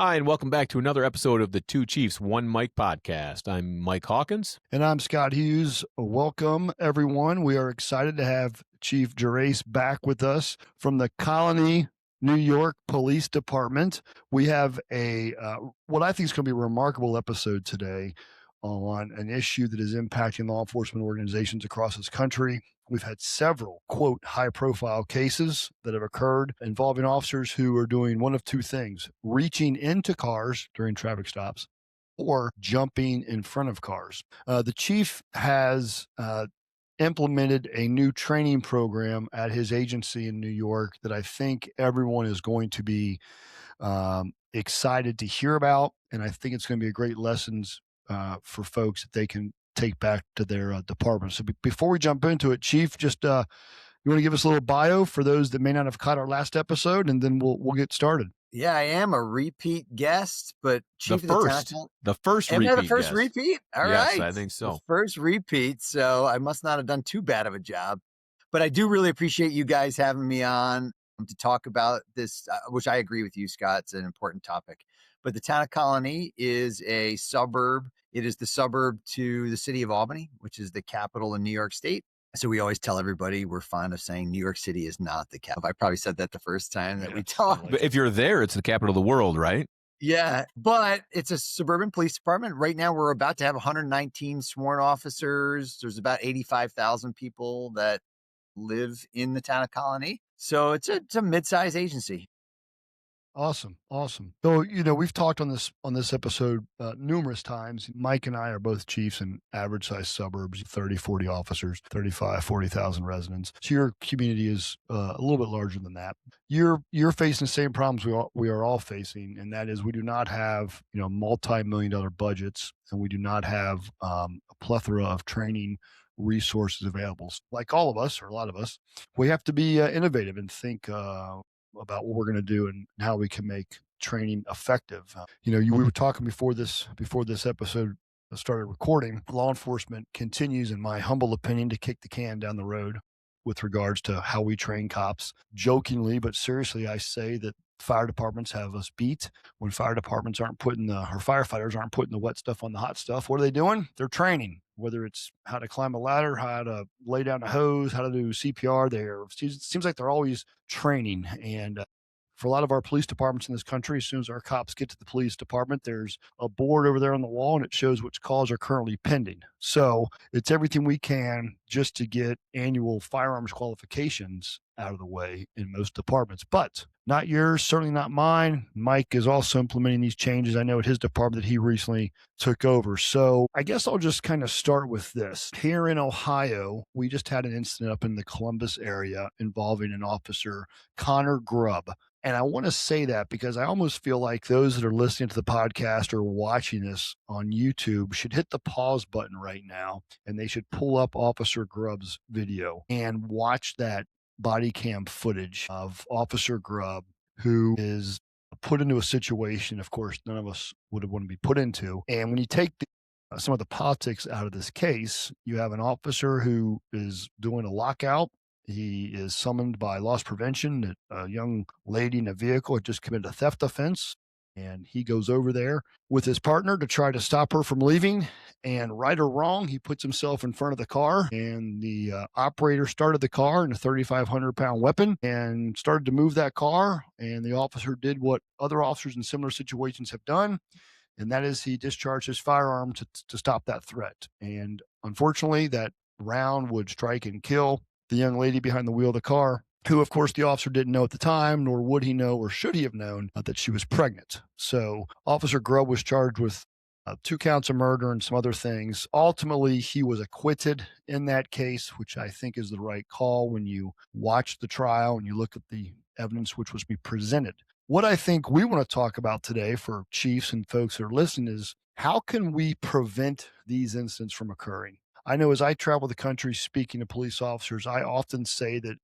Hi, and welcome back to another episode of the Two Chiefs, One Mic podcast. I'm Mike Hawkins. And I'm Scott Hughes. Welcome, everyone. We are excited to have Chief Gerace back with us from the Colonie, New York Police Department. We have what I think is going to be a remarkable episode today on an issue that is impacting law enforcement organizations across this country. We've had several, quote, high-profile cases that have occurred involving officers who are doing one of two things: reaching into cars during traffic stops or jumping in front of cars. The chief has implemented a new training program at his agency in New York that I think everyone is going to be excited to hear about. And I think it's going to be a great lessons for folks that they can take back to their department. So before we jump into it, Chief, just you want to give us a little bio for those that may not have caught our last episode, and then we'll get started. Yeah, I am a repeat guest, but Chief The first am I the repeat first guest. repeat? All Yes, right. I think so. The first repeat, so I must not have done too bad of a job. But I do really appreciate you guys having me on to talk about this, which I agree with you, Scott. It's an important topic. But the town of Colonie is a suburb. It is the suburb to the city of Albany, which is the capital in New York State. So we always tell everybody we're fond of saying New York City is not the capital. I probably said that the first time that we talked. But if you're there, it's the capital of the world, right? Yeah, but it's a suburban police department. Right now, we're about to have 119 sworn officers. There's about 85,000 people that live in the town of Colonie. So it's a mid-sized agency. Awesome. So, we've talked on this episode numerous times. Mike and I are both chiefs in average size suburbs, 30, 40 officers, 35, 40,000 residents. So your community is a little bit larger than that. You're facing the same problems we are all facing, and that is we do not have, multi-million-dollar budgets, and we do not have a plethora of training resources available. Like all of us, or a lot of us, we have to be innovative and think about what we're going to do and how we can make training effective. We were talking before this episode started recording. Law enforcement continues, in my humble opinion, to kick the can down the road with regards to how we train cops. Jokingly, but seriously, I say that fire departments have us beat. When fire departments aren't putting our firefighters aren't putting the wet stuff on the hot stuff, what are they doing? They're training. Whether it's how to climb a ladder, how to lay down a hose, how to do CPR, it seems like they're always training. And for a lot of our police departments in this country, as soon as our cops get to the police department, there's a board over there on the wall and it shows which calls are currently pending. So it's everything we can just to get annual firearms qualifications out of the way in most departments, but not yours, certainly not mine. Mike is also implementing these changes. I know at his department that he recently took over. So I guess I'll just kind of start with this. Here in Ohio, we just had an incident up in the Columbus area involving an officer, Connor Grubb. And I want to say that because I almost feel like those that are listening to the podcast or watching this on YouTube should hit the pause button right now, and they should pull up Officer Grubb's video and watch that body cam footage of Officer Grubb, who is put into a situation, of course, none of us would want to be put into. And when you take some of the politics out of this case, you have an officer who is doing a lockout. He is summoned by loss prevention. A young lady in a vehicle had just committed a theft offense, and he goes over there with his partner to try to stop her from leaving. And right or wrong, he puts himself in front of the car, and the operator started the car in a 3,500-pound weapon and started to move that car. And the officer did what other officers in similar situations have done, and that is he discharged his firearm to stop that threat. And unfortunately, that round would strike and kill the young lady behind the wheel of the car, who, of course, the officer didn't know at the time, nor would he know or should he have known that she was pregnant. So Officer Grubb was charged with 2 counts of murder and some other things. Ultimately, he was acquitted in that case, which I think is the right call when you watch the trial and you look at the evidence which was presented. What I think we want to talk about today for chiefs and folks that are listening is how can we prevent these incidents from occurring? I know as I travel the country speaking to police officers, I often say that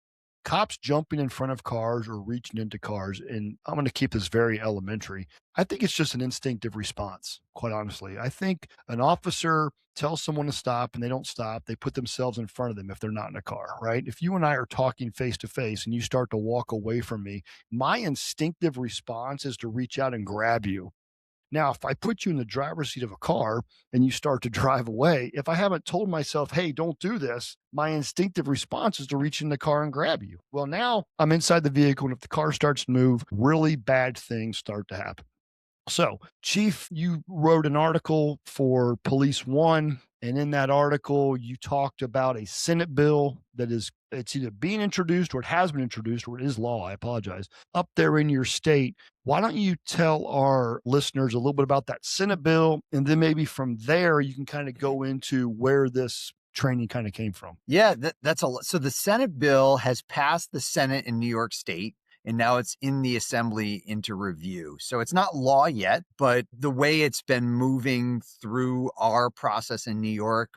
cops jumping in front of cars or reaching into cars, and I'm going to keep this very elementary. I think it's just an instinctive response, quite honestly. I think an officer tells someone to stop and they don't stop, they put themselves in front of them if they're not in a car, right? If you and I are talking face to face and you start to walk away from me, my instinctive response is to reach out and grab you. Now, if I put you in the driver's seat of a car and you start to drive away, if I haven't told myself, hey, don't do this, my instinctive response is to reach in the car and grab you. Well, now I'm inside the vehicle, and if the car starts to move, really bad things start to happen. So, Chief, you wrote an article for Police One, and in that article, you talked about a Senate bill that is it's either being introduced or it has been introduced or it is law. I apologize. Up there in your state, why don't you tell our listeners a little bit about that Senate bill, and then maybe from there you can kind of go into where this training kind of came from. Yeah, that's a lot. So the Senate bill has passed the Senate in New York State, and now it's in the Assembly into review. So it's not law yet, but the way it's been moving through our process in New York,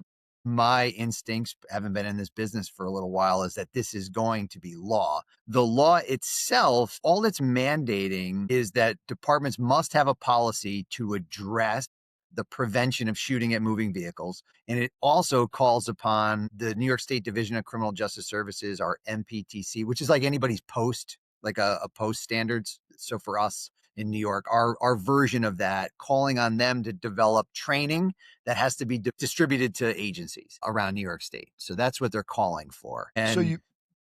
my instincts, having been in this business for a little while, is that this is going to be law. The law itself, all it's mandating is that departments must have a policy to address the prevention of shooting at moving vehicles. And it also calls upon the New York State Division of Criminal Justice Services, our MPTC, which is like anybody's post, like a post standards. So for us in New York, our version of that, calling on them to develop training that has to be distributed to agencies around New York State. So that's what they're calling for. And So you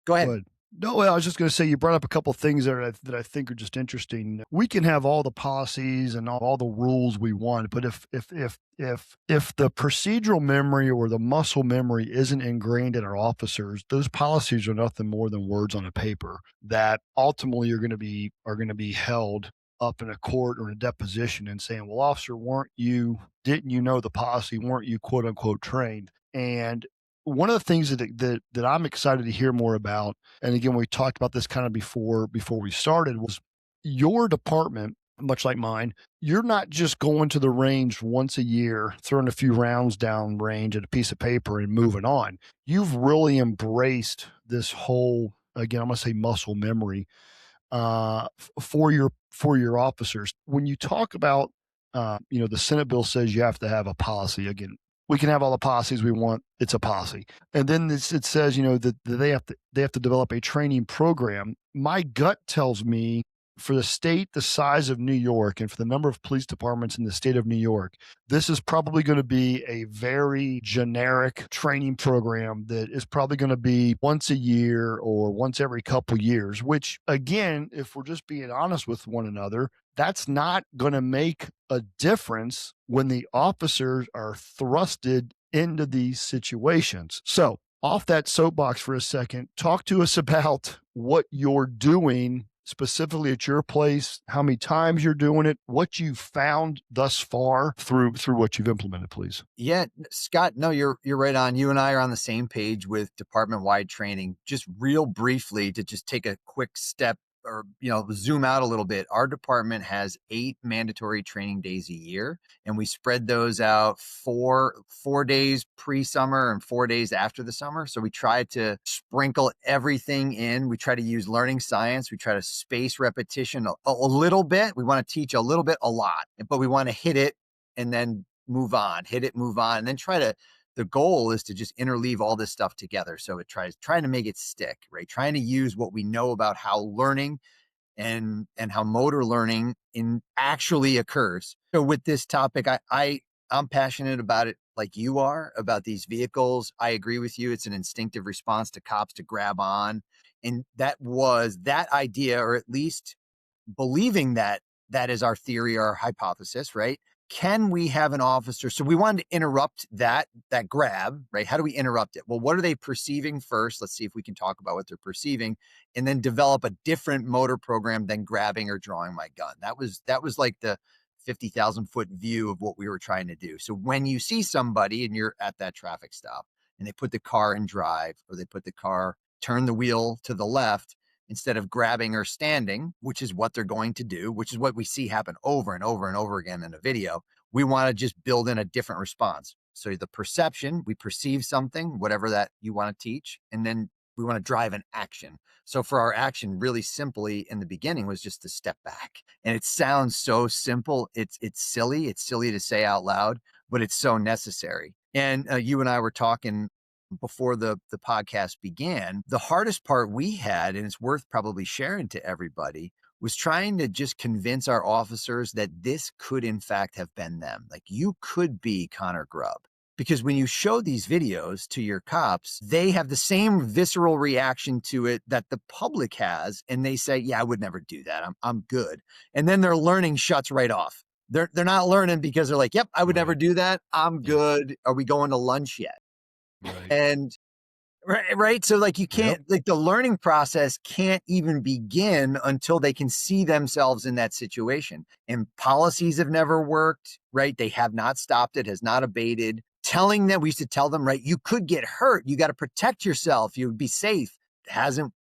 go ahead. Go ahead. No, well, I was just going to say you brought up a couple of things there that I think are just interesting. We can have all the policies and all the rules we want, but if the procedural memory or the muscle memory isn't ingrained in our officers, those policies are nothing more than words on a paper that ultimately are going to be held up in a court or in a deposition and saying, "Well, officer, didn't you know the policy? Weren't you quote unquote trained?" And one of the things that I'm excited to hear more about, and again, we talked about this kind of before we started, was your department, much like mine, you're not just going to the range once a year, throwing a few rounds down range at a piece of paper and moving on. You've really embraced this whole, again, I'm going to say muscle memory for your officers. When you talk about, the Senate bill says you have to have a policy. Again, we can have all the policies we want. It's a policy. And then it says, that they have to develop a training program. My gut tells me for the state the size of New York and for the number of police departments in the state of New York, this is probably going to be a very generic training program that is probably going to be once a year or once every couple years, which again, if we're just being honest with one another, that's not going to make a difference when the officers are thrusted into these situations. So, off that soapbox for a second, talk to us about what you're doing specifically at your place, how many times you're doing it, what you've found thus far through what you've implemented, please. Yeah, Scott, no, you're right on. You and I are on the same page with department-wide training. Just real briefly to just take a quick step or, zoom out a little bit. Our department has 8 mandatory training days a year, and we spread those out 4 days pre-summer and 4 days after the summer. So we try to sprinkle everything in. We try to use learning science. We try to space repetition a little bit. We want to teach a little bit, a lot, but we want to hit it and then move on, hit it, move on, and then the goal is to just interleave all this stuff together. So it trying to make it stick, right? Trying to use what we know about how learning and how motor learning actually occurs. So with this topic, I'm passionate about it like you are, about these vehicles. I agree with you. It's an instinctive response to cops to grab on. And that idea, or at least believing that is our theory or our hypothesis, right? Can we have an officer? So we wanted to interrupt that grab, right? How do we interrupt it? Well, what are they perceiving first? Let's see if we can talk about what they're perceiving, and then develop a different motor program than grabbing or drawing my gun. That was like the 50,000 foot view of what we were trying to do. So when you see somebody and you're at that traffic stop and they put the car in drive, or they turn the wheel to the left, instead of grabbing or standing, which is what they're going to do, which is what we see happen over and over and over again in a video, we want to just build in a different response. So the perception, we perceive something, whatever that you want to teach, and then We want to drive an action. So for our action, really simply in the beginning was just to step back. And it sounds so simple. It's silly. It's silly to say out loud, but it's so necessary. And you and I were talking before the podcast began. The hardest part we had, and it's worth probably sharing to everybody, was trying to just convince our officers that this could in fact have been them. Like, you could be Connor Grubb. Because when you show these videos to your cops, they have the same visceral reaction to it that the public has. And they say, yeah, I would never do that. I'm good. And then their learning shuts right off. They're not learning because they're like, yep, I would never do that. I'm good. Are we going to lunch yet? Right. And right. So like, you can't, like, the learning process can't even begin until they can see themselves in that situation. And policies have never worked, right? They have not stopped it, has not abated. Telling them, we used to tell them, right, you could get hurt. You got to protect yourself. You would be safe. Hasn't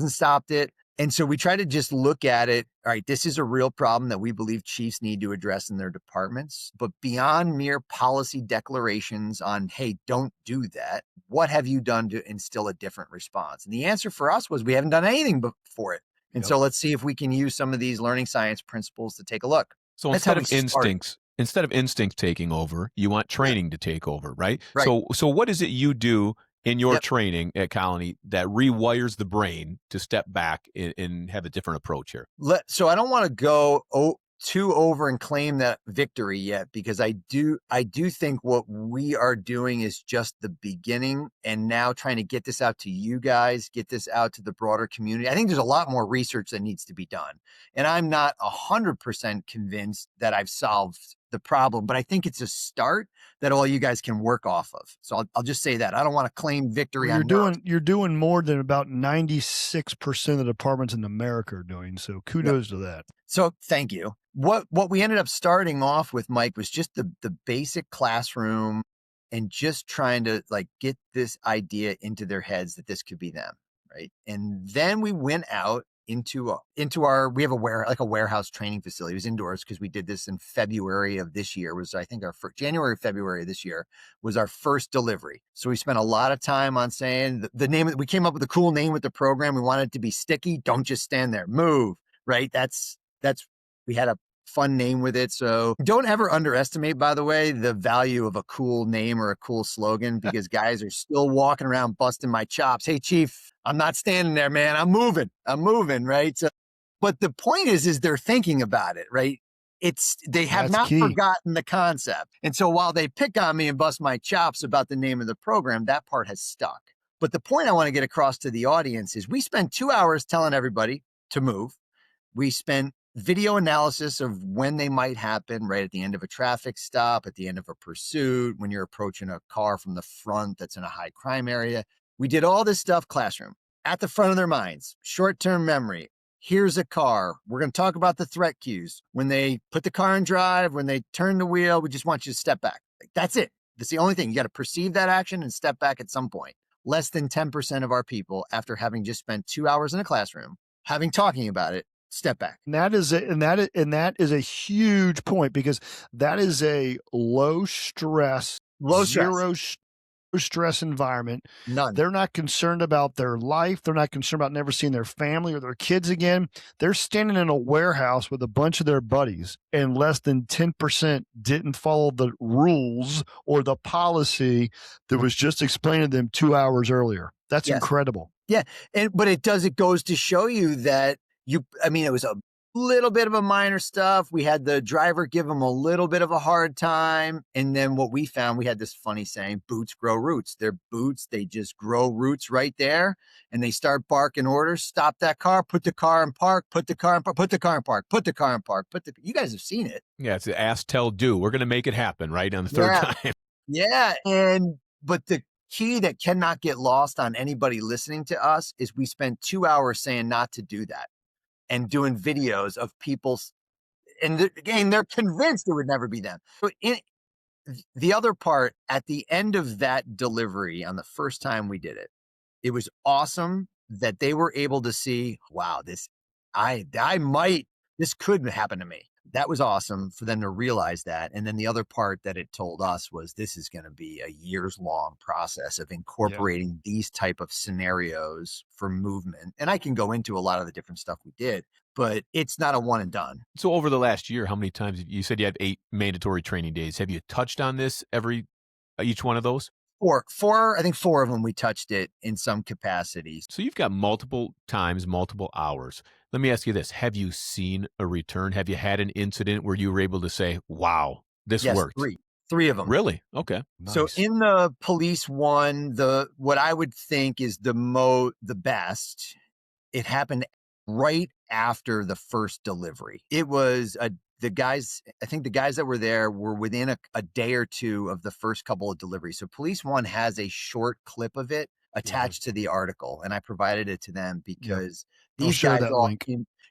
stopped it. And so we try to just look at it. All right, this is a real problem that we believe chiefs need to address in their departments. But beyond mere policy declarations on, hey, don't do that, what have you done to instill a different response? And the answer for us was, we haven't done anything for it. And so let's see if we can use some of these learning science principles to take a look. So instead of instincts taking over, you want training to take over, right? Right. So what is it you do in your training at Colonie that rewires the brain to step back and have a different approach here? So I don't want to go too over and claim that victory yet, because I do think what we are doing is just the beginning, and now trying to get this out to you guys, get this out to the broader community. I think there's a lot more research that needs to be done, and I'm not 100% convinced that I've solved the problem, but I think it's a start that all you guys can work off of. So I'll just say that. I don't want to claim victory. You're doing more than about 96% of the departments in America are doing. So kudos to that. So thank you. What we ended up starting off with, Mike, was just the basic classroom, and just trying to like get this idea into their heads that this could be them, right? And then we went out into our, we have a warehouse training facility. It was indoors because we did this in February of this year. Was, I think, our January, February of this year was our first delivery. So we spent a lot of time on saying the name. We came up with a cool name with the program. We wanted it to be sticky. Don't just stand there, move, right? We had a fun name with it. So don't ever underestimate, by the way, the value of a cool name or a cool slogan, because guys are still walking around busting my chops. Hey, Chief, I'm not standing there, man. I'm moving, right? So, but the point is they're thinking about it, right? They have not forgotten the concept. And so while they pick on me and bust my chops about the name of the program, that part has stuck. But the point I want to get across to the audience is we spent 2 hours telling everybody to move. We spent video analysis of when they might happen, right at the end of a traffic stop, at the end of a pursuit, when you're approaching a car from the front that's in a high crime area. We did all this stuff classroom, at the front of their minds, short-term memory. Here's a car. We're going to talk about the threat cues. When they put the car in drive, when they turn the wheel, we just want you to step back. That's it. That's the only thing. You got to perceive that action and step back at some point. Less than 10% of our people, after having just spent 2 hours in a classroom, talking about it, step back. And that is a huge point, because that is a low stress environment. None. They're not concerned about their life. They're not concerned about never seeing their family or their kids again. They're standing in a warehouse with a bunch of their buddies, and less than 10% didn't follow the rules or the policy that was just explained to them 2 hours earlier. That's incredible. Yeah. But it goes to show you that it was a little bit of a minor stuff. We had the driver give them a little bit of a hard time. And then what we found, we had this funny saying, boots grow roots. They're boots. They just grow roots right there. And they start barking orders. Stop that car, put the car in park, put the car in park, put the car in park, put the car in park. You guys have seen it. Yeah, it's ask, tell, do. We're going to make it happen, right? On the third time. Yeah. But the key that cannot get lost on anybody listening to us is we spent 2 hours saying not to do that, and doing videos of people, and they're convinced it would never be them. But the other part, at the end of that delivery, on the first time we did it, it was awesome that they were able to see, wow, this could happen to me. that was awesome for them to realize that. And then the other part that it told us was this is going to be a years long process of incorporating these type of scenarios for movement. And I can go into a lot of the different stuff we did, but it's not a one and done. So over the last year, how many times you said you have 8 mandatory training days? Have you touched on this each one of those? Four, I think 4 of them we touched it in some capacities. So you've got multiple times, multiple hours. Let me ask you this. Have you seen a return? Have you had an incident where you were able to say, wow, this Yes, worked? three of them. Really? Okay. Nice. So in the police one, what I would think is the best, it happened right after the first delivery. It was the guys that were there were within a day or two of the first couple of deliveries. So police one has a short clip of it attached to the article, and I provided it to them because these guys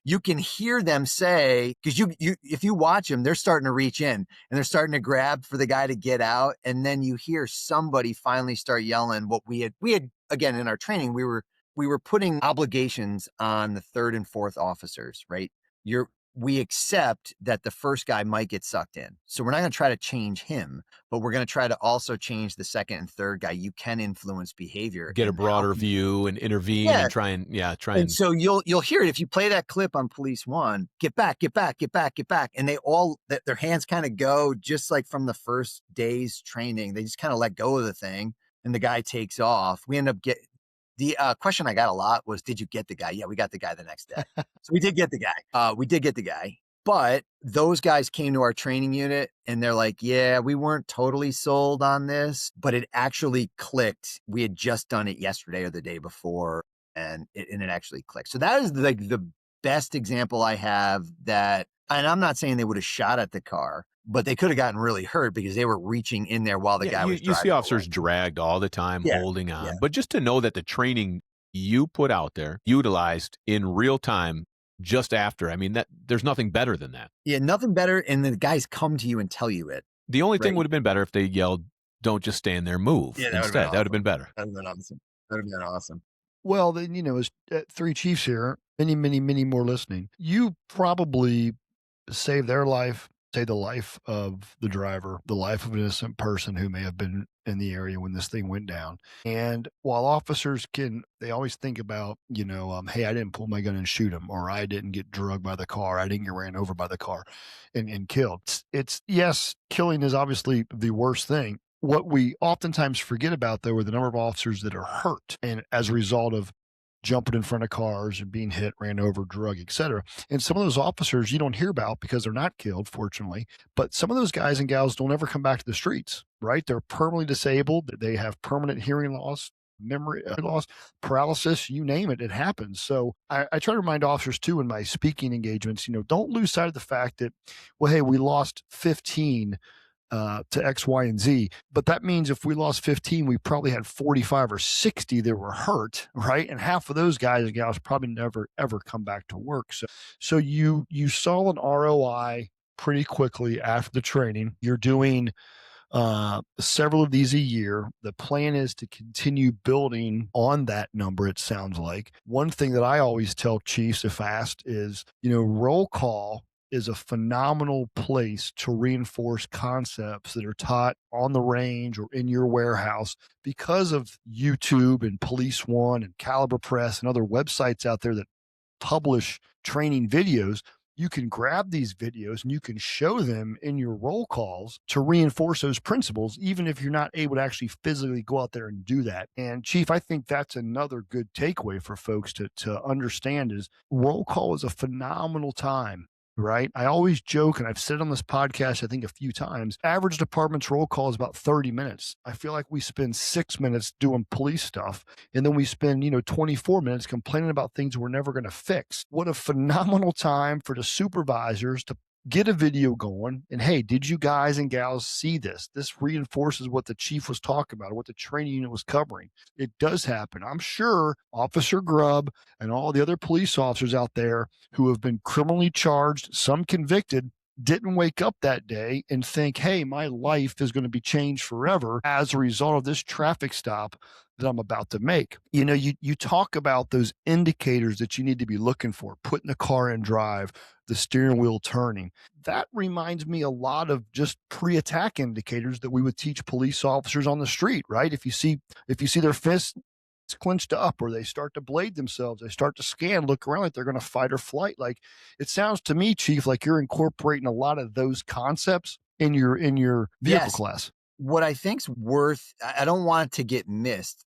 you can hear them say, because you if you watch them, they're starting to reach in and they're starting to grab for the guy to get out, and then you hear somebody finally start yelling what we had again in our training, we were putting obligations on the third and fourth officers, right? We accept that the first guy might get sucked in. So we're not going to try to change him, but we're going to try to also change the second and third guy. You can influence behavior. Get a broader view and intervene and try and. And so you'll hear it. If you play that clip on police one, get back. And they all, their hands kind of go just like from the first day's training. They just kind of let go of the thing and the guy takes off. We end up the question I got a lot was, did you get the guy? Yeah, we got the guy the next day. So we did get the guy. But those guys came to our training unit and they're like, yeah, we weren't totally sold on this, but it actually clicked. We had just done it yesterday or the day before, and it actually clicked. So that is like the best example I have that, and I'm not saying they would have shot at the car, but they could have gotten really hurt because they were reaching in there while the guy was driving. You see officers dragged all the time, holding on. But just to know that the training you put out there, utilized in real time just after, I mean, that there's nothing better than that. Yeah, nothing better. And the guys come to you and tell you it. The only thing would have been better if they yelled, don't just stand there, move. Yeah, instead. That would have been better. That would have been awesome. Well, then, as 3 chiefs here, many more listening, you probably saved their life, say the life of the driver, the life of an innocent person who may have been in the area when this thing went down. And while officers they always think about, hey, I didn't pull my gun and shoot him, or I didn't get drugged by the car, I didn't get ran over by the car and killed. It's yes, killing is obviously the worst thing. What we oftentimes forget about, though, are the number of officers that are hurt, and as a result of jumping in front of cars and being hit, ran over, drug, etc. And some of those officers you don't hear about because they're not killed, fortunately. But some of those guys and gals don't ever come back to the streets, right? They're permanently disabled. They have permanent hearing loss, memory loss, paralysis, you name it, it happens. So I try to remind officers too in my speaking engagements, don't lose sight of the fact that, well, hey, we lost 15 to X, Y, and Z. But that means if we lost 15, we probably had 45 or 60 that were hurt, right? And half of those guys and gals probably never, ever come back to work. So you saw an ROI pretty quickly after the training. You're doing several of these a year. The plan is to continue building on that number, it sounds like. One thing that I always tell chiefs if asked is, roll call is a phenomenal place to reinforce concepts that are taught on the range or in your warehouse because of YouTube and Police One and Caliber Press and other websites out there that publish training videos. You can grab these videos and you can show them in your roll calls to reinforce those principles, even if you're not able to actually physically go out there and do that. And Chief, I think that's another good takeaway for folks to understand is roll call is a phenomenal time. Right. I always joke, and I've said on this podcast, I think a few times, average department's roll call is about 30 minutes. I feel like we spend 6 minutes doing police stuff, and then we spend, 24 minutes complaining about things we're never going to fix. What a phenomenal time for the supervisors to get a video going. And hey, did you guys and gals see this? This reinforces what the chief was talking about, or what the training unit was covering. It does happen. I'm sure Officer Grubb and all the other police officers out there who have been criminally charged, some convicted, didn't wake up that day and think, hey, my life is going to be changed forever as a result of this traffic stop that I'm about to make. You talk about those indicators that you need to be looking for, putting the car in drive, the steering wheel turning. That reminds me a lot of just pre-attack indicators that we would teach police officers on the street, right? If you see their fists clenched up, or they start to blade themselves, they start to scan, look around like they're going to fight or flight. Like, it sounds to me, Chief, like you're incorporating a lot of those concepts in your vehicle class. What I think's worth, I don't want it to get missed.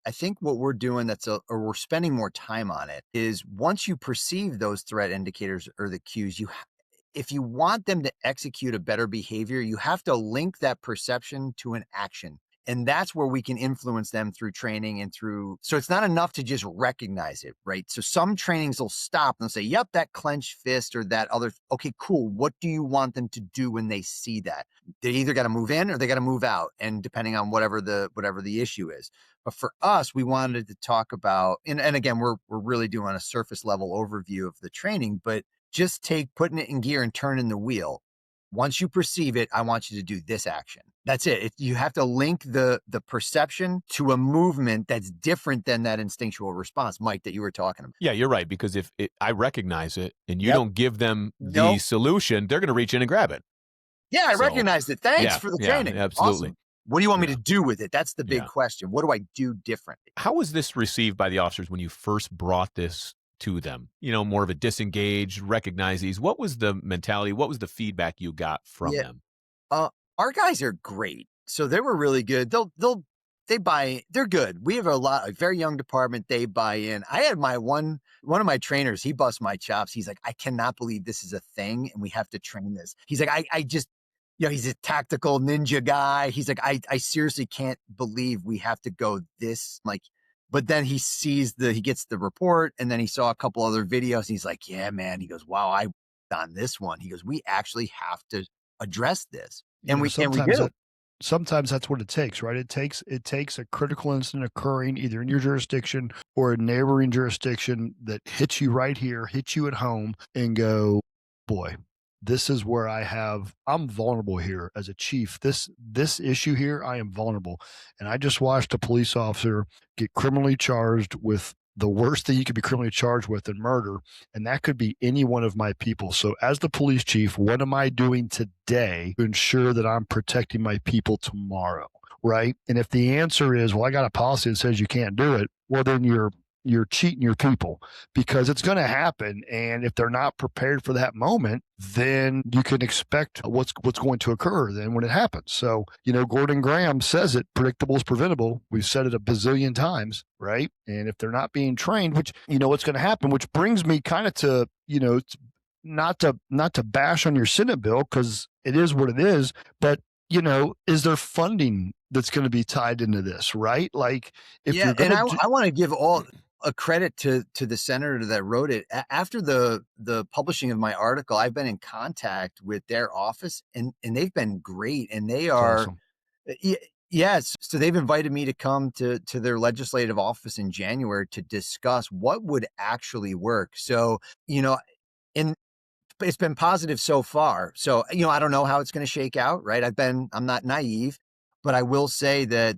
I think what we're doing or we're spending more time on it, is once you perceive those threat indicators or the cues, if you want them to execute a better behavior, you have to link that perception to an action. And that's where we can influence them through training and so it's not enough to just recognize it, right? So some trainings will stop and they'll say, yep, that clenched fist or that other, okay, cool. What do you want them to do when they see that? They either got to move in or they got to move out. And depending on whatever the issue is. But for us, we wanted to talk about, and again, we're really doing a surface level overview of the training, but just putting it in gear and turning the wheel. Once you perceive it, I want you to do this action. That's it. You have to link the perception to a movement that's different than that instinctual response, Mike, that you were talking about. Yeah, you're right. Because if I recognize it and you don't give them the solution, they're going to reach in and grab it. Yeah, I recognized it. Thanks for the training. Absolutely. Awesome. What do you want me to do with it? That's the big question. What do I do differently? How was this received by the officers when you first brought this to them? More of a disengaged, recognize these. What was the mentality? What was the feedback you got from them? Our guys are great. So they were really good. They buy in. They're good. We have a very young department. They buy in. I had one of my trainers, he busts my chops. He's like, I cannot believe this is a thing and we have to train this. He's like, I just, he's a tactical ninja guy. He's like, I seriously can't believe we have to go this, like, but then he gets the report, and then he saw a couple other videos. And he's like, yeah, man. He goes, wow, I on this one. He goes, we actually have to address this. And we do. Sometimes that's what it takes, right? It takes a critical incident occurring either in your jurisdiction or a neighboring jurisdiction that hits you right here, hits you at home, and go, boy, this is where I'm vulnerable here as a chief. This issue here, I am vulnerable. And I just watched a police officer get criminally charged with the worst thing you could be criminally charged with in murder. And that could be any one of my people. So as the police chief, what am I doing today to ensure that I'm protecting my people tomorrow? Right. And if the answer is, well, I got a policy that says you can't do it, well, then you're cheating your people, because it's going to happen. And if they're not prepared for that moment, then you can expect what's going to occur then when it happens. So, Gordon Graham says it, predictable is preventable. We've said it a bazillion times, right? And if they're not being trained, which, what's going to happen, which brings me kind of to, not to bash on your Senate bill, because it is what it is, but is there funding that's going to be tied into this, right? Like, if you're going to, I want to give all a credit to the senator that wrote it. After the publishing of my article, I've been in contact with their office, and they've been great. And they are, awesome. Yes. So they've invited me to come to their legislative office in January to discuss what would actually work. So, it's been positive so far. So, I don't know how it's going to shake out, right? I'm not naive, but I will say that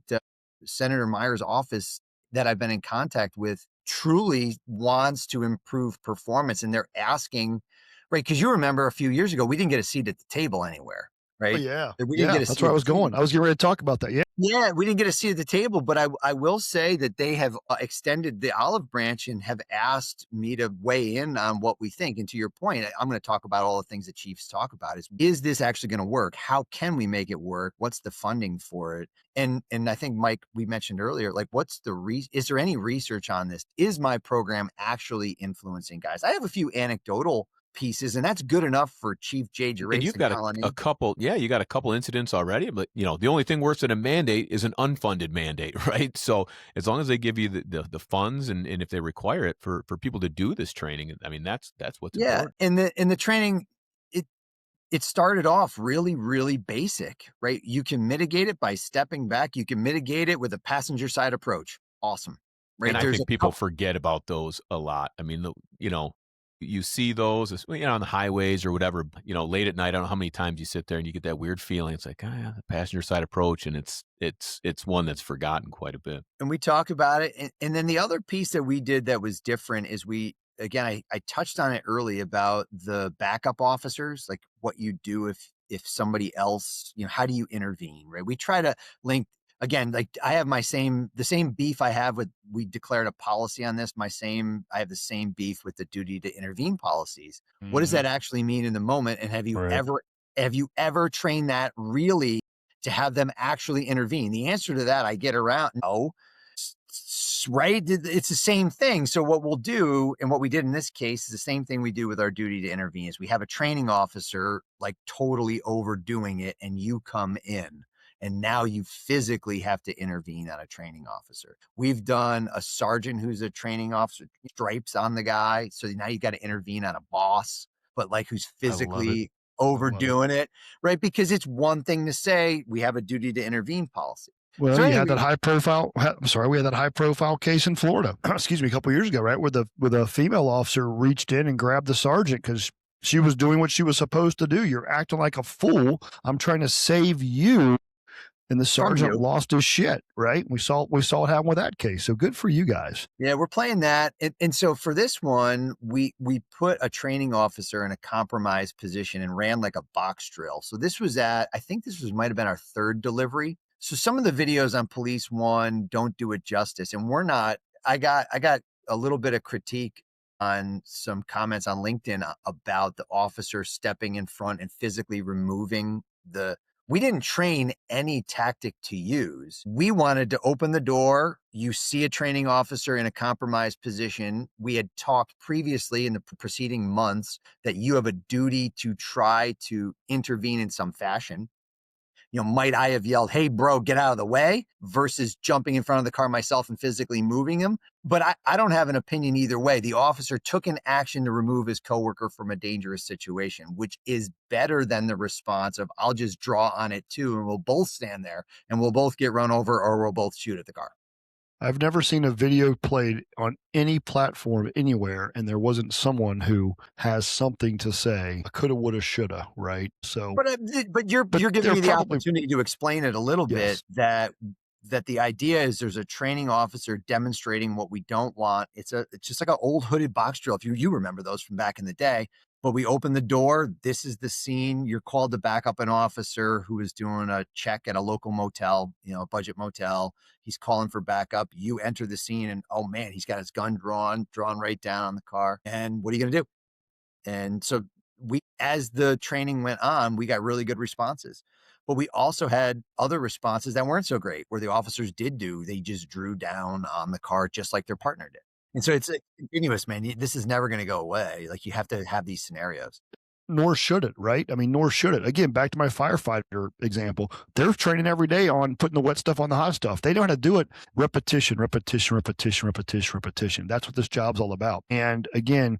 Senator Meyer's office that I've been in contact with truly wants to improve performance. And they're asking, right? Because you remember a few years ago, we didn't get a seat at the table anywhere, right? Oh, yeah. We didn't get a that's seat where I was going. I was getting ready to talk about that. Yeah. Yeah, we didn't get a seat at the table, but I will say that they have extended the olive branch and have asked me to weigh in on what we think. And to your point, I'm going to talk about all the things that chiefs talk about is this actually going to work? How can we make it work? What's the funding for it? And I think, Mike, we mentioned earlier, like, what's is there any research on this? Is my program actually influencing guys? I have a few anecdotal pieces, and that's good enough for Chief Jay Gerace. And you've got a couple, you got a couple incidents already, but the only thing worse than a mandate is an unfunded mandate, right? So as long as they give you the funds and if they require it for people to do this training, I mean, that's what's important. And the training, it started off really, really basic, right? You can mitigate it by stepping back. You can mitigate it with a passenger side approach. Awesome. Right. And I think people forget about those a lot. I mean, You see those, on the highways or whatever, late at night. I don't know how many times you sit there and you get that weird feeling. It's like, yeah, the passenger side approach, and it's one that's forgotten quite a bit. And we talk about it. And then the other piece that we did that was different is again, I touched on it early about the backup officers, like what you do if somebody else, how do you intervene, right? We try to link, again, like I have the same beef I have with, we declared a policy on this, I have the same beef with the duty to intervene policies. What does Mhm. that actually mean in the moment? And Right. have you ever trained that really to have them actually intervene? The answer to that, I get around, no. Right? It's the same thing. So what we'll do, and what we did in this case, is the same thing we do with our duty to intervene. Is we have a training officer like totally overdoing it, and you come in, and now you physically have to intervene on a training officer. We've done a sergeant who's a training officer, stripes on the guy, so now you got to intervene on a boss, but like who's I love it. physically I love it. overdoing it, right? Because it's one thing to say we have a duty to intervene policy. Well, So you had anyway, that high profile. I'm sorry, we had that high profile case in Florida. Excuse me, a couple years ago, right, where the female officer reached in and grabbed the sergeant because she was doing what she was supposed to do. You're acting like a fool. I'm trying to save you, and the from sergeant you. lost his shit. Right? We saw it happen with that case. So good for you guys. Yeah, we're playing that. And so for this one, we put a training officer in a compromised position and ran like a box drill. So I think might have been our third delivery. So some of the videos on Police One don't do it justice. And we're not, I got a little bit of critique on some comments on LinkedIn about the officer stepping in front and physically removing we didn't train any tactic to use. We wanted to open the door. You see a training officer in a compromised position. We had talked previously in the preceding months that you have a duty to try to intervene in some fashion. Might I have yelled, "Hey, bro, get out of the way," versus jumping in front of the car myself and physically moving him? But I don't have an opinion either way. The officer took an action to remove his coworker from a dangerous situation, which is better than the response of, "I'll just draw on it too, and we'll both stand there and we'll both get run over or we'll both shoot at the car." I've never seen a video played on any platform anywhere, and there wasn't someone who has something to say. Coulda, woulda, shoulda. Right? So, But but you're giving they're me the probably opportunity to explain it a little bit, yes. that the idea is there's a training officer demonstrating what we don't want. It's just like an old hooded box drill. If you remember those from back in the day. But we open the door. This is the scene. You're called to back up an officer who is doing a check at a local motel, a budget motel. He's calling for backup. You enter the scene, and oh man, he's got his gun drawn right down on the car. And what are you going to do? And so as the training went on, we got really good responses. But we also had other responses that weren't so great, where the officers they just drew down on the car just like their partner did. And so it's continuous, man. This is never going to go away. Like, you have to have these scenarios. Nor should it, right? I mean, nor should it. Again, back to my firefighter example. They're training every day on putting the wet stuff on the hot stuff. They know how to do it. Repetition, repetition, repetition, repetition, repetition. That's what this job's all about. And again,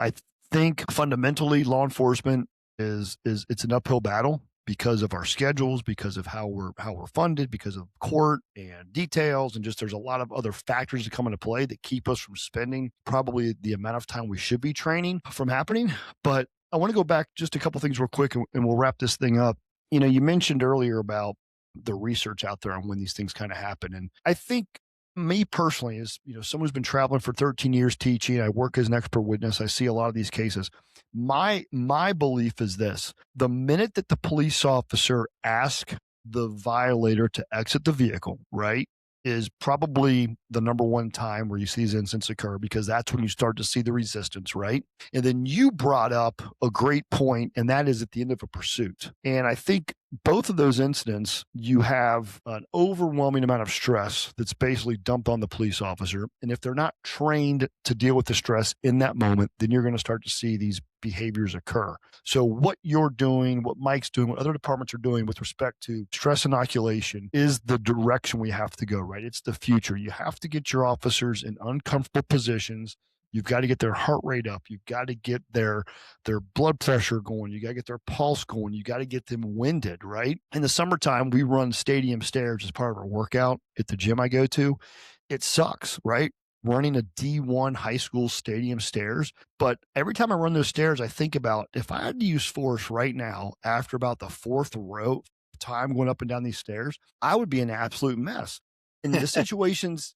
I think fundamentally law enforcement is it's an uphill battle because of our schedules, because of how we're funded, because of court and details, and just there's a lot of other factors that come into play that keep us from spending probably the amount of time we should be training from happening. But I want to go back just a couple things real quick, and we'll wrap this thing up. You mentioned earlier about the research out there on when these things kind of happen, and I think me personally, as someone who's been traveling for 13 years teaching, I work as an expert witness. I see a lot of these cases. My belief is this: the minute that the police officer asks the violator to exit the vehicle, right, is probably the number one time where you see these incidents occur, because that's when you start to see the resistance, right? And then you brought up a great point, and that is at the end of a pursuit. And I think both of those incidents, you have an overwhelming amount of stress that's basically dumped on the police officer. And if they're not trained to deal with the stress in that moment, then you're going to start to see these behaviors occur. So what you're doing, what Mike's doing, what other departments are doing with respect to stress inoculation is the direction we have to go, right? It's the future. You have to get your officers in uncomfortable positions. You've got to get their heart rate up. You've got to get their blood pressure going. You got to get their pulse going. You got to get them winded, right? In the summertime, we run stadium stairs as part of our workout at the gym I go to. It sucks, right? running a D1 high school stadium stairs. But every time I run those stairs, I think about if I had to use force right now after about the fourth row time going up and down these stairs, I would be an absolute mess. And the situations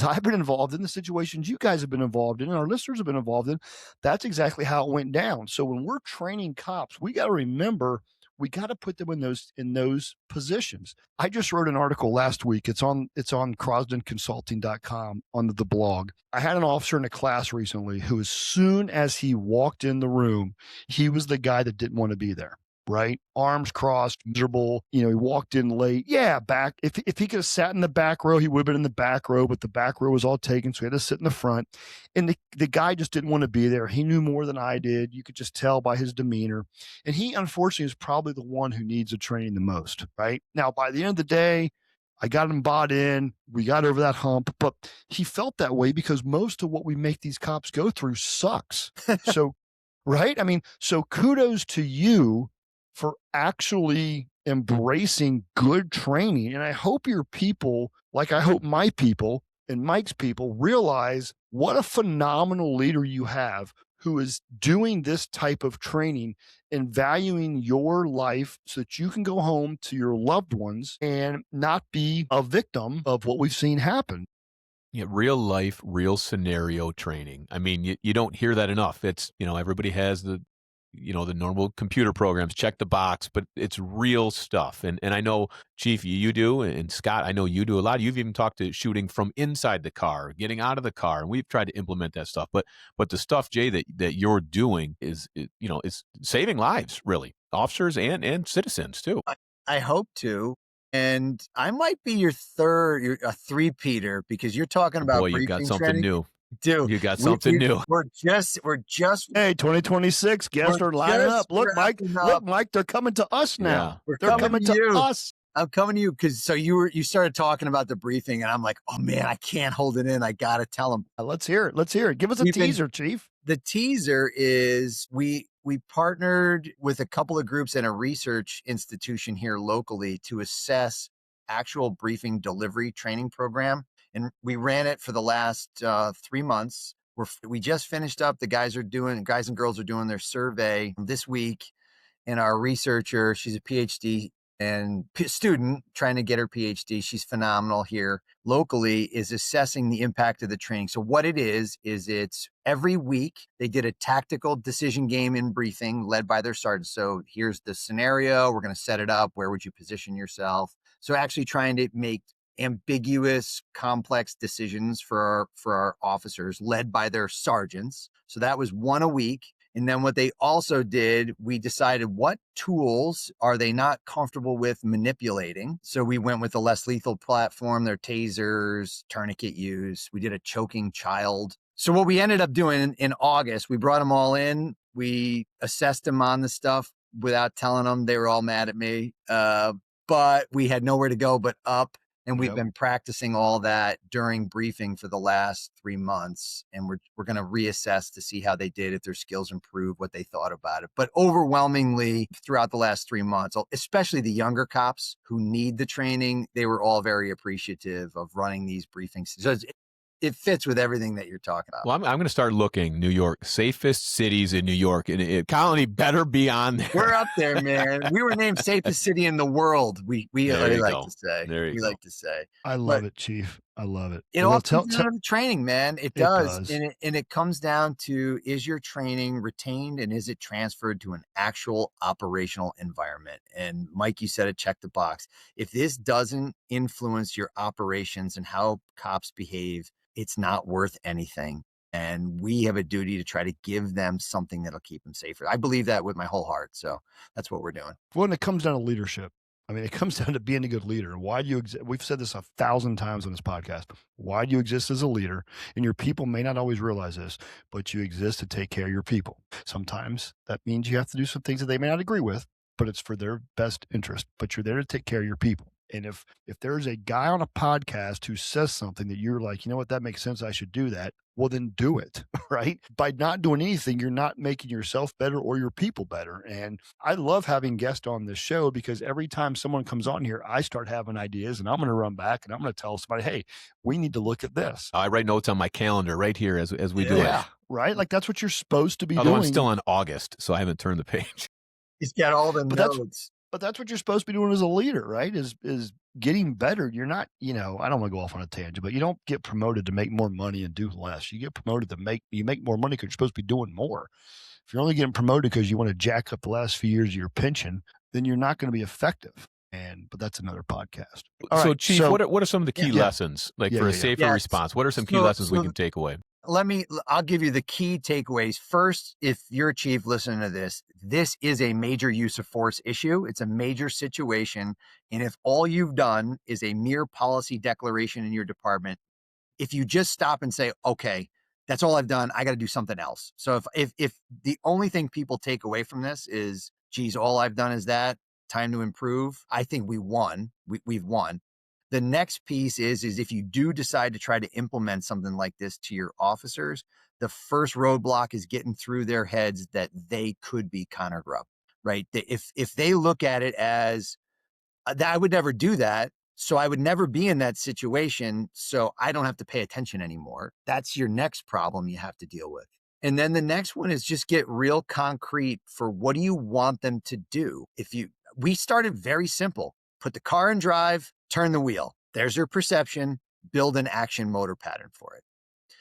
I've been involved in, the situations you guys have been involved in, and our listeners have been involved in, that's exactly how it went down. So when we're training cops, we got to remember we got to put them in those positions. I just wrote an article last week. It's on crosdenconsulting.com on the blog. I had an officer in a class recently who, as soon as he walked in the room, he was the guy that didn't want to be there. Right? Arms crossed, miserable. He walked in late. Yeah, back. If he could have sat in the back row, he would have been in the back row, but the back row was all taken. So he had to sit in the front. And the guy just didn't want to be there. He knew more than I did. You could just tell by his demeanor. And he, unfortunately, is probably the one who needs the training the most. Right? Now, by the end of the day, I got him bought in. We got over that hump, but he felt that way because most of what we make these cops go through sucks. So, right? I mean, so kudos to you for actually embracing good training. And I hope your people, like I hope my people and Mike's people, realize what a phenomenal leader you have who is doing this type of training and valuing your life so that you can go home to your loved ones and not be a victim of what we've seen happen. Yeah, real life, real scenario training. I mean, you don't hear that enough. It's, everybody has the normal computer programs, check the box, but it's real stuff. And I know, Chief, you do, and Scott, I know you do a lot. You've even talked to shooting from inside the car, getting out of the car, and we've tried to implement that stuff. But the stuff, Jay, that you're doing is saving lives, really, officers and citizens too. I hope to. And I might be your a three-peater because you're talking about Boy, you got briefing something training. new. Dude, You got something new. we're just Hey, 2026 guests We're are lining just up. Look, Mike, wrapping look, up. Mike, they're coming to us Yeah. now. We're They're coming coming to to you. us. I'm coming to you because you started talking about the briefing, and I'm like, oh man, I can't hold it in. I gotta tell them. Let's hear it. Let's hear it. Give us a We've been- teaser, Chief. The teaser is we partnered with a couple of groups and a research institution here locally to assess actual briefing delivery training program, and we ran it for the last 3 months. We just finished up. The guys and girls are doing their survey this week, and our researcher, she's a PhD and student trying to get her PhD. She's phenomenal here locally, is assessing the impact of the training. So what it is it's every week they did a tactical decision game in briefing led by their sergeant. So here's the scenario. We're going to set it up. Where would you position yourself? So actually trying to make ambiguous, complex decisions for our officers led by their sergeants. So that was one a week. And then what they also did, we decided what tools are they not comfortable with manipulating. So we went with a less lethal platform, their tasers, tourniquet use. We did a choking child. So what we ended up doing in August, we brought them all in. We assessed them on the stuff without telling them. They were all mad at me. But we had nowhere to go but up. And we've been practicing all that during briefing for the last 3 months. And we're going to reassess to see how they did, if their skills improved, what they thought about it. But overwhelmingly throughout the last 3 months, especially the younger cops who need the training, they were all very appreciative of running these briefings. So it fits with everything that you're talking about. Well, I'm going to start looking. New York, safest cities in New York, and Colony better be on there. We're up there, man. We were named safest city in the world. We There you like go. to say. There you We go. like to say. I love it, Chief. I love it. It Well, all comes down to the training, man. It does. does. And it comes down to, is your training retained and is it transferred to an actual operational environment? And Mike, you said it, check the box. If this doesn't influence your operations and how cops behave, it's not worth anything. And we have a duty to try to give them something that'll keep them safer. I believe that with my whole heart. So that's what we're doing. When it comes down to leadership, I mean, it comes down to being a good leader. Why do you exist? We've said this 1,000 times on this podcast. Why do you exist as a leader? And your people may not always realize this, but you exist to take care of your people. Sometimes that means you have to do some things that they may not agree with, but it's for their best interest. But you're there to take care of your people. And if there's a guy on a podcast who says something that you're like, you know what, that makes sense, I should do that. Well, then do it, right? By not doing anything, you're not making yourself better or your people better. And I love having guests on this show because every time someone comes on here, I start having ideas and I'm going to run back and I'm going to tell somebody, hey, we need to look at this. I write notes on my calendar right here as we do it. Yeah, right. Like that's what you're supposed to be Although I'm doing. still on August, so I haven't turned the page. He's got all the But notes. that's what you're supposed to be doing as a leader, right? Is getting better. You're not, I don't want to go off on a tangent, but you don't get promoted to make more money and do less. You get promoted to make more money because you're supposed to be doing more. If you're only getting promoted because you want to jack up the last few years of your pension, then you're not going to be effective. But that's another podcast. All So, right, Chief, what are some of the key lessons, like for a safer Yes. response? What are some key lessons we can take away? I'll give you the key takeaways. First, if you're a chief listening to this is a major use of force issue. It's a major situation. And if all you've done is a mere policy declaration in your department, if you just stop and say, okay, that's all I've done, I got to do something else. So if the only thing people take away from this is, geez, all I've done is that, time to improve, I think we won. We've won. The next piece is if you do decide to try to implement something like this to your officers, the first roadblock is getting through their heads that they could be Connor Grubb, right? If they look at it as, I would never do that, so I would never be in that situation, so I don't have to pay attention anymore. That's your next problem you have to deal with. And then the next one is just get real concrete for what do you want them to do? We started very simple. Put the car in drive, turn the wheel. There's your perception, build an action motor pattern for it.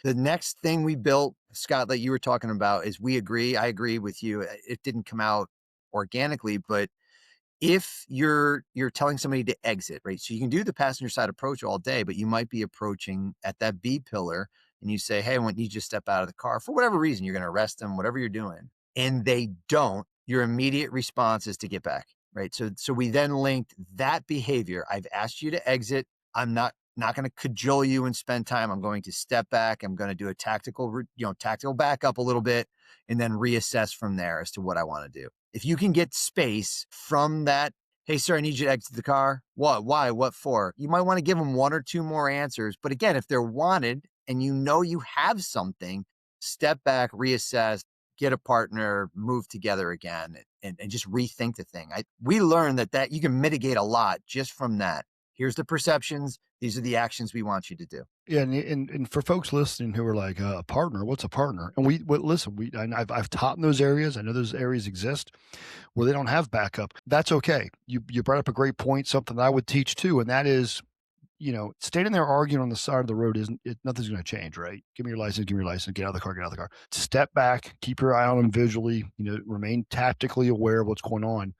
The next thing we built, Scott, that you were talking about, is I agree with you. It didn't come out organically, but if you're telling somebody to exit, right? So you can do the passenger side approach all day, but you might be approaching at that B pillar and you say, hey, I want you to step out of the car for whatever reason. You're going to arrest them, whatever you're doing. And they don't, your immediate response is to get back, right? So we then linked that behavior. I've asked you to exit. I'm not going to cajole you and spend time. I'm going to step back. I'm going to do a tactical backup a little bit and then reassess from there as to what I want to do. If you can get space from that, hey, sir, I need you to exit the car. What? Why? What for? You might want to give them one or two more answers. But again, if they're wanted and you know you have something, step back, reassess, get a partner, move together again, and just rethink the thing. We learned that you can mitigate a lot just from that. Here's the perceptions. These are the actions we want you to do. Yeah, and for folks listening who are like, a partner, what's a partner? And I've taught in those areas. I know those areas exist where they don't have backup. That's okay. You brought up a great point, something that I would teach too, and that is, standing there arguing on the side of the road nothing's going to change, right? Give me your license, get out of the car. Step back, keep your eye on them visually, remain tactically aware of what's going on.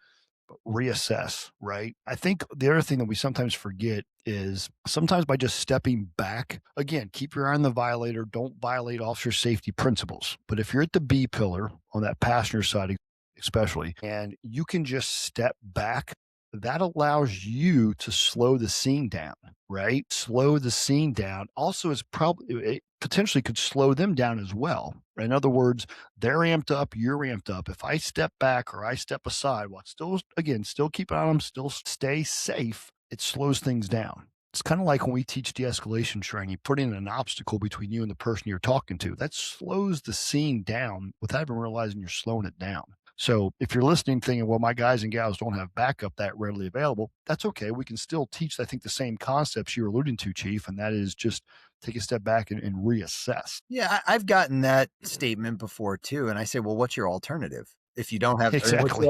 Reassess, right? I think the other thing that we sometimes forget is sometimes by just stepping back, again, keep your eye on the violator, don't violate officer safety principles. But if you're at the B pillar on that passenger side, especially, and you can just step back, that allows you to slow the scene down, right? Slow the scene down. Also, it potentially could slow them down as well. In other words, they're amped up, you're amped up. If I step back or I step aside, while still keep an eye on them, still stay safe, it slows things down. It's kind of like when we teach de-escalation training, putting an obstacle between you and the person you're talking to. That slows the scene down without even realizing you're slowing it down. So if you're listening thinking, well, my guys and gals don't have backup that readily available, that's okay. We can still teach, I think, the same concepts you're alluding to, Chief, and that is just take a step back and reassess. Yeah, I've gotten that statement before too. And I say, well, what's your alternative? If you don't have, Exactly.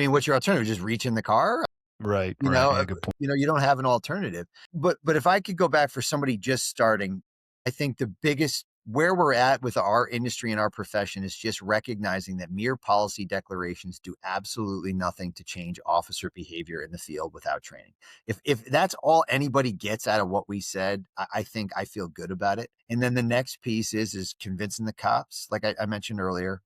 what's your alternative? Just reach in the car? Right. Yeah, good point. you don't have an alternative. But if I could go back for somebody just starting, I think the biggest where we're at with our industry and our profession is just recognizing that mere policy declarations do absolutely nothing to change officer behavior in the field without training. If that's all anybody gets out of what we said, I think I feel good about it. And then the next piece is convincing the cops, like I mentioned earlier.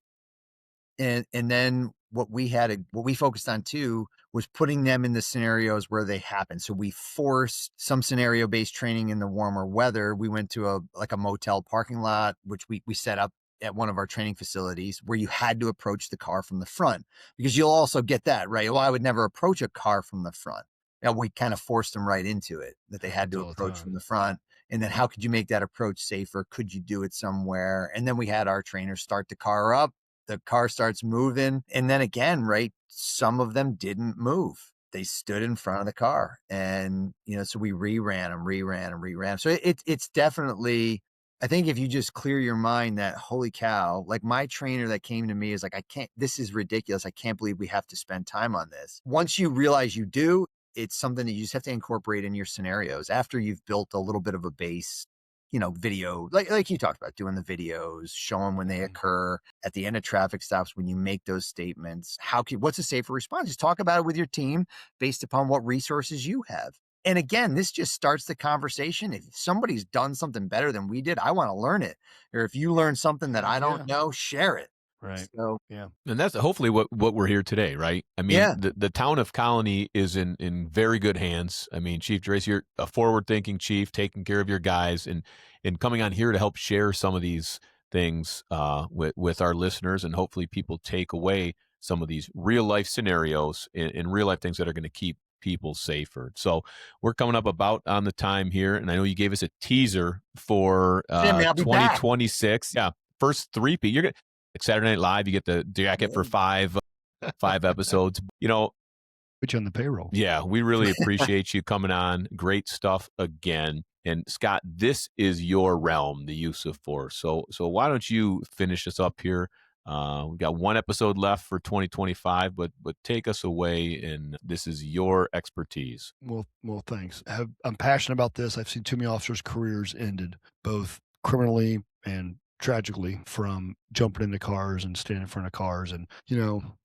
And then what we focused on too was putting them in the scenarios where they happen. So we forced some scenario-based training in the warmer weather. We went to a motel parking lot, which we set up at one of our training facilities where you had to approach the car from the front, because you'll also get that, right? Well, I would never approach a car from the front. And we kind of forced them right into it, that they had to All the approach time. from the front. And then how could you make that approach safer? Could you do it somewhere? And then we had our trainers start the car up. The car starts moving. And then again, right, some of them didn't move. They stood in front of the car. And, so we reran. So it's definitely, I think if you just clear your mind that, holy cow, like my trainer that came to me is like, this is ridiculous. I can't believe we have to spend time on this. Once you realize you do, it's something that you just have to incorporate in your scenarios after you've built a little bit of a base, video, like you talked about, doing the videos, showing when they occur at the end of traffic stops, when you make those statements. What's a safer response? Just talk about it with your team based upon what resources you have. And again, this just starts the conversation. If somebody's done something better than we did, I want to learn it. Or if you learn something that I don't know, share it. Right. So, yeah. And that's hopefully what we're here today, right? I mean, Yeah. the town of Colonie is in very good hands. I mean, Chief Gerace, you're a forward-thinking chief, taking care of your guys, and coming on here to help share some of these things with our listeners, and hopefully people take away some of these real-life scenarios and real-life things that are going to keep people safer. So we're coming up about on the time here, and I know you gave us a teaser for Jimmy, I'll be back. 2026. Yeah, first three-peat. You're gonna like Saturday Night Live, you get the jacket for five episodes. Put you on the payroll. Yeah, we really appreciate you coming on. Great stuff again. And Scott, this is your realm, the use of force. So why don't you finish us up here? We've got one episode left for 2025, but take us away, and this is your expertise. Well, thanks. I'm passionate about this. I've seen too many officers' careers ended, both criminally and tragically, from jumping into cars and standing in front of cars. And,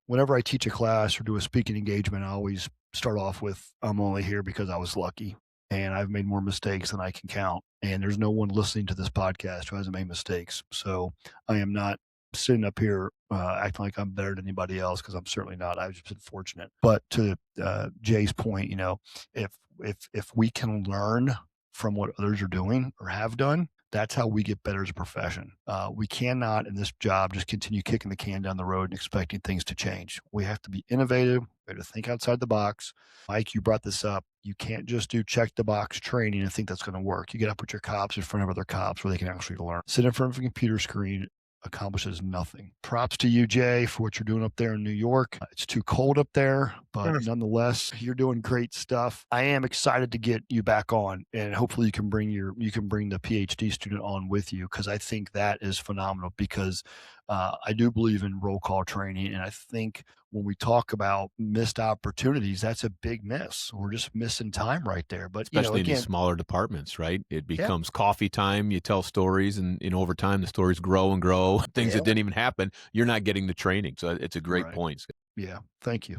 whenever I teach a class or do a speaking engagement, I always start off with, I'm only here because I was lucky. And I've made more mistakes than I can count. And there's no one listening to this podcast who hasn't made mistakes. So I am not sitting up here acting like I'm better than anybody else, because I'm certainly not. I've just been fortunate. But to Jay's point, if we can learn from what others are doing or have done, that's how we get better as a profession. We cannot, in this job, just continue kicking the can down the road and expecting things to change. We have to be innovative. We have to think outside the box. Mike, you brought this up. You can't just do check the box training and think that's going to work. You got to put your cops in front of other cops where they can actually learn. Sit in front of a computer screen accomplishes nothing. Props to you, Jay, for what you're doing up there in New York. It's too cold up there, but nonetheless, you're doing great stuff. I am excited to get you back on, and hopefully you can bring the PhD student on with you, because I think that is phenomenal. Because I do believe in roll call training, and I think when we talk about missed opportunities, that's a big miss. We're just missing time right there. But Especially in again, these smaller departments, right? It becomes coffee time. You tell stories, and over time, the stories grow and grow. Things that didn't even happen, you're not getting the training. So it's a great point. Yeah. Thank you.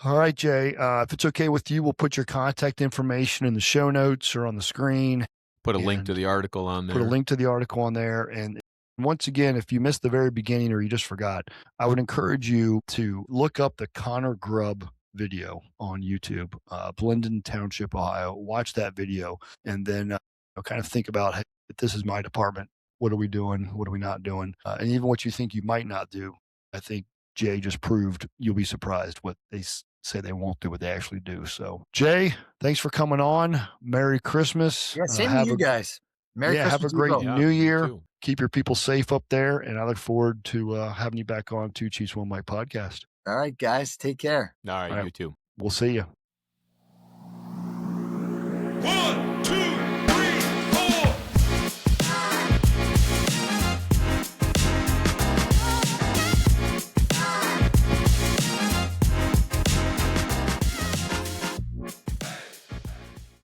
All right, Jay. If it's okay with you, we'll put your contact information in the show notes or on the screen. Put a link to the article on there. And once again, if you missed the very beginning or you just forgot, I would encourage you to look up the Connor Grubb video on YouTube, Blendon Township, Ohio. Watch that video, and then kind of think about, hey, if this is my department, what are we doing? What are we not doing? And even what you think you might not do. I think Jay just proved you'll be surprised what they say they won't do, what they actually do. So, Jay, thanks for coming on. Merry Christmas. Yeah, same to you guys. Merry Christmas. Have a great to you New Year. Keep your people safe up there, and I look forward to having you back on Two Chiefs One Mic podcast. All right, guys, take care. All right, you too. We'll see you. 1,